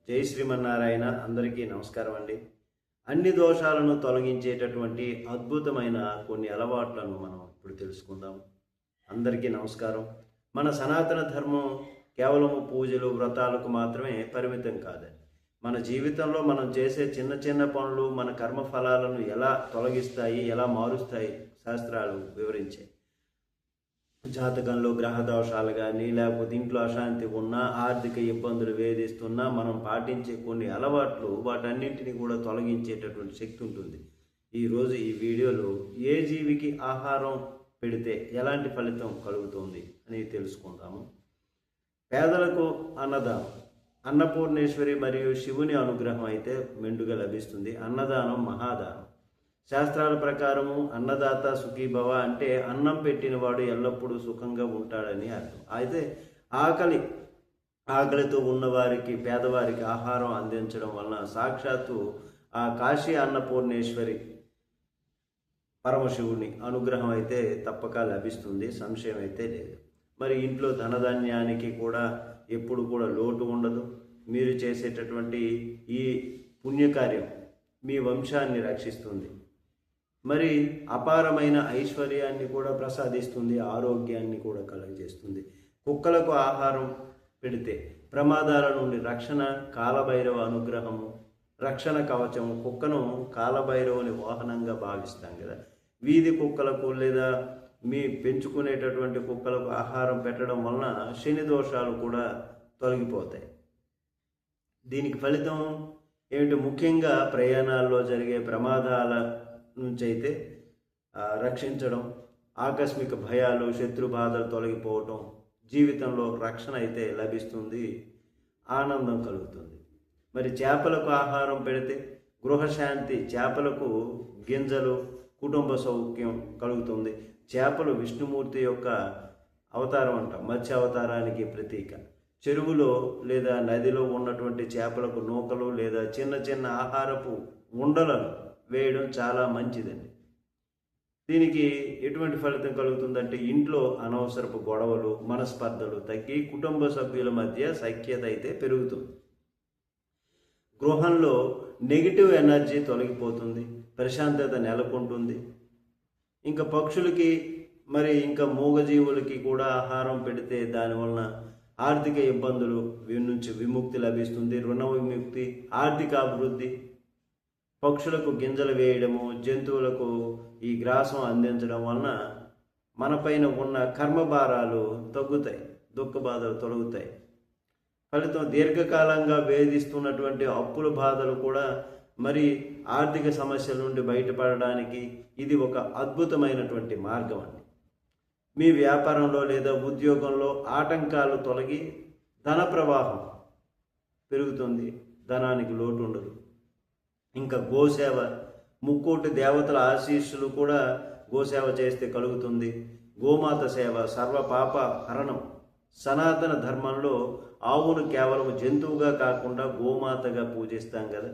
జై శ్రీమన్నారాయణ. అందరికీ నమస్కారం అండి. అన్ని దోషాలను తొలగించేటటువంటి అద్భుతమైన కొన్ని అలవాట్లను మనం ఇప్పుడు తెలుసుకుందాం. అందరికీ నమస్కారం. మన సనాతన ధర్మం కేవలం పూజలు వ్రతాలకు మాత్రమే పరిమితం కాదండి. మన జీవితంలో మనం చేసే చిన్న చిన్న పనులు మన కర్మ ఫలాలను ఎలా తొలగిస్తాయి, ఎలా మారుస్తాయి శాస్త్రాలు వివరించాయి. జాతకంలో గ్రహ దోషాలు కానీ, లేకపోతే ఇంట్లో అశాంతి ఉన్నా, ఆర్థిక ఇబ్బందులు వేధిస్తున్నా మనం పాటించే కొన్ని అలవాట్లు వాటన్నింటినీ కూడా తొలగించేటటువంటి శక్తి ఉంటుంది. ఈరోజు ఈ వీడియోలో ఏ జీవికి ఆహారం పెడితే ఎలాంటి ఫలితం కలుగుతుంది అని తెలుసుకుందాము. పేదలకు అన్నదానం. అన్నపూర్ణేశ్వరి మరియు శివుని అనుగ్రహం అయితే మెండుగా లభిస్తుంది. అన్నదానం మహాదానం. శాస్త్రాల ప్రకారము అన్నదాత సుఖీభవ అంటే అన్నం పెట్టినవాడు ఎల్లప్పుడూ సుఖంగా ఉంటాడని అర్థం. అయితే ఆకలితో ఉన్నవారికి, పేదవారికి ఆహారం అందించడం వలన సాక్షాత్తు ఆ కాశీ అన్నపూర్ణేశ్వరి పరమశివుని అనుగ్రహం అయితే తప్పక లభిస్తుంది, సంశయం అయితే లేదు. మరి ఇంట్లో ధనధాన్యానికి కూడా ఎప్పుడు కూడా లోటు ఉండదు. మీరు చేసేటటువంటి ఈ పుణ్యకార్యం మీ వంశాన్ని రక్షిస్తుంది. మరి అపారమైన ఐశ్వర్యాన్ని కూడా ప్రసాదిస్తుంది, ఆరోగ్యాన్ని కూడా కలుగజేస్తుంది. కుక్కలకు ఆహారం పెడితే ప్రమాదాల నుండి రక్షణ. కాలభైరవ అనుగ్రహము, రక్షణ కవచము. కుక్కను కాలభైరవుని వాహనంగా భావిస్తాం కదా. వీధి కుక్కలకు లేదా మీ పెంచుకునేటటువంటి కుక్కలకు ఆహారం పెట్టడం వలన శని దోషాలు కూడా తొలగిపోతాయి. దీనికి ఫలితం ఏమిటి? ముఖ్యంగా ప్రయాణాల్లో జరిగే ప్రమాదాల నుంచి అయితే రక్షించడం, ఆకస్మిక భయాలు, శత్రు బాధలు తొలగిపోవటం, జీవితంలో రక్షణ అయితే లభిస్తుంది, ఆనందం కలుగుతుంది. మరి చేపలకు ఆహారం పెడితే గృహశాంతి. చేపలకు గింజలు, కుటుంబ సౌఖ్యం కలుగుతుంది. చేపలు విష్ణుమూర్తి యొక్క అవతారం అంట, మత్స్య అవతారానికి ప్రతీక. చెరువులో లేదా నదిలో ఉన్నటువంటి చేపలకు నూకలు లేదా చిన్న చిన్న ఆహారపు ఉండలను వేయడం చాలా మంచిదండి. దీనికి ఎటువంటి ఫలితం కలుగుతుందంటే ఇంట్లో అనవసరపు గొడవలు, మనస్పర్ధలు తగ్గి కుటుంబ సభ్యుల మధ్య సఖ్యత అయితే పెరుగుతుంది. గృహంలో నెగిటివ్ ఎనర్జీ తొలగిపోతుంది, ప్రశాంతత నెలకొంటుంది. ఇంకా పక్షులకి ఇంకా మూగజీవులకి కూడా ఆహారం పెడితే దానివలన ఆర్థిక ఇబ్బందులు నుంచి విముక్తి లభిస్తుంది, రుణ విముక్తి, ఆర్థిక అభివృద్ధి. పక్షులకు గింజలు వేయడము, జంతువులకు ఈ గ్రాసం అందించడం వలన మనపైన ఉన్న కర్మభారాలు తగ్గుతాయి, దుఃఖ బాధలు తొలగుతాయి. ఫలితం దీర్ఘకాలంగా వేధిస్తున్నటువంటి అప్పుల బాధలు కూడా ఆర్థిక సమస్యల నుండి బయటపడడానికి ఇది ఒక అద్భుతమైనటువంటి మార్గం అండి. మీ వ్యాపారంలో లేదా ఉద్యోగంలో ఆటంకాలు తొలగి ధన ప్రవాహం పెరుగుతుంది, ధనానికి లోటు ఉండదు. ఇంకా గోసేవ. ముక్కోటి దేవతల ఆశీస్సులు కూడా గోసేవ చేస్తే కలుగుతుంది. గోమాత సేవ సర్వ పాప హరణం. సనాతన ధర్మంలో ఆవును కేవలం జంతువుగా కాకుండా గోమాతగా పూజిస్తాం కదా,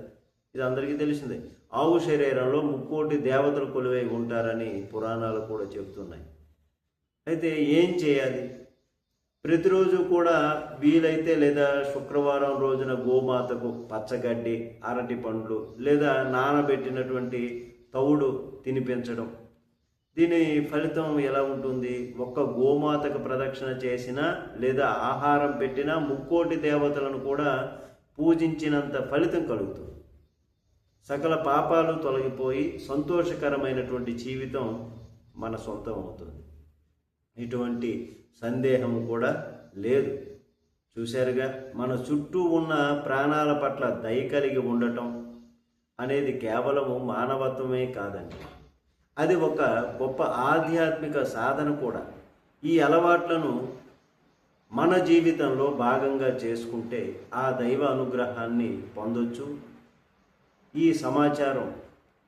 ఇది అందరికీ తెలిసిందే. ఆవు శరీరంలో ముక్కోటి దేవతలు కొలువై ఉంటారని పురాణాలు కూడా చెబుతున్నాయి. అయితే ఏం చేయాలి? ప్రతిరోజు కూడా వీలైతే లేదా శుక్రవారం రోజున గోమాతకు పచ్చగడ్డి, అరటి పండ్లు లేదా నానబెట్టినటువంటి తవుడు తినిపించడం. దీని ఫలితం ఎలా ఉంటుంది? ఒక్క గోమాతకు ప్రదక్షిణ చేసినా లేదా ఆహారం పెట్టినా ముక్కోటి దేవతలను కూడా పూజించినంత ఫలితం కలుగుతుంది. సకల పాపాలు తొలగిపోయి సంతోషకరమైనటువంటి జీవితం మన సొంతం అవుతుంది. ఇటువంటి సందేహం కూడా లేదు. చూశారుగా, మన చుట్టూ ఉన్న ప్రాణాల పట్ల దయ కలిగి ఉండటం అనేది కేవలము మానవత్వమే కాదండి, అది ఒక గొప్ప ఆధ్యాత్మిక సాధన కూడా. ఈ అలవాట్లను మన జీవితంలో భాగంగా చేసుకుంటే ఆ దైవ అనుగ్రహాన్ని పొందొచ్చు. ఈ సమాచారం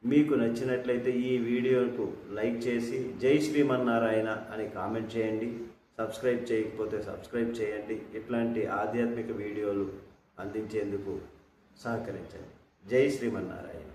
మీకు నచ్చినట్లయితే ఈ వీడియోకు లైక్ చేసి జై శ్రీమన్నారాయణ అని కామెంట్ చేయండి. సబ్స్క్రైబ్ చేయకపోతే సబ్స్క్రైబ్ చేయండి. ఇట్లాంటి ఆధ్యాత్మిక వీడియోలు అందించేందుకు సహకరించండి. జై శ్రీమన్నారాయణ.